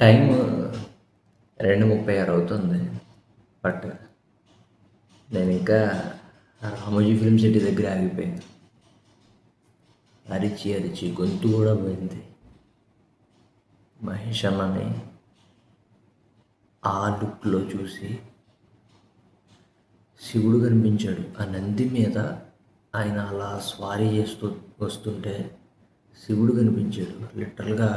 Time 2:36 అవుతుంది. But నేను ఇంకా రామోజీ ఫిల్మ్ సిటీ దగ్గర ఆగిపోయాను. అరిచి అరిచి గొంతు కూడా పోయింది. మహేష్ అన్నని ఆ లుక్లో చూసి శివుడు కనిపించాడు. ఆ నంది మీద ఆయన అలా స్వారీ చేస్తూ వస్తుంటే శివుడు కనిపించాడు. లిటరల్గా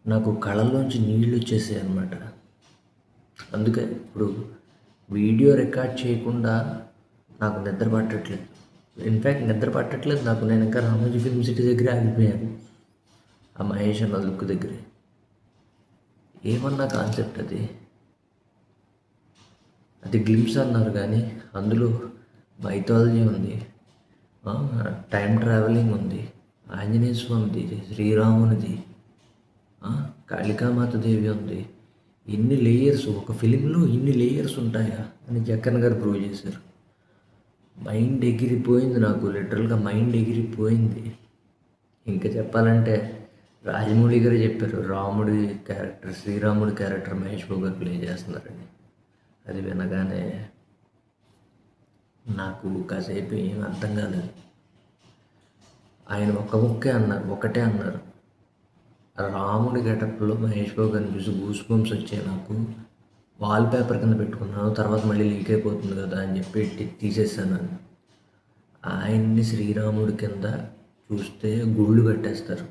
నాకు కళ్ళల్లోంచి నీళ్ళు వచ్చేసాయి అన్నమాట. అందుకే ఇప్పుడు వీడియో రికార్డ్ చేయకుండా నాకు నిద్ర పట్టట్లేదు. ఇన్ఫ్యాక్ట్ నిద్ర పట్టట్లేదు నాకు. నేను ఇంకా రామోజీ ఫిల్మ్ సిటీ దగ్గర ఆగిపోయాను. ఆ మహేష్ అన్న లుక్ దగ్గరే. ఏమన్నా కాన్సెప్ట్ అది గ్లిమ్స్ అన్నారు కానీ అందులో మైథాలజీ ఉంది, టైం ట్రావెలింగ్ ఉంది, ఆంజనేయ స్వామిది, శ్రీరామునిది, కాళికామాత దేవి ఉంది. ఇన్ని లేయర్స్ ఒక ఫిలింలో ఇన్ని లేయర్స్ ఉంటాయా అని జక్కన్ గారు ప్రూవ్ చేశారు. మైండ్ ఎగిరిపోయింది నాకు. లిటరల్గా మైండ్ ఎగిరిపోయింది. ఇంకా చెప్పాలంటే రాజమౌళి గారు చెప్పారు రాముడి క్యారెక్టర్, శ్రీరాముడి క్యారెక్టర్ మహేష్ బాబు గారు ప్లే చేస్తున్నారని. అది వినగానే నాకు కాసేపు ఏం అర్థం కాలేదు. ఆయన ఒకటే అన్నారు, రాముడి గెటప్లో మహేష్ బాబు గారిని చూసి గూస్ బంప్స్ వచ్చాయి నాకు. వాల్ పేపర్ కింద పెట్టుకున్నాను, తర్వాత మళ్ళీ లీక్ అయిపోతుంది కదా అని చెప్పి తీసేసాను. ఆయన్ని శ్రీరాముడి కింద చూస్తే గుళ్ళు కట్టేస్తారు.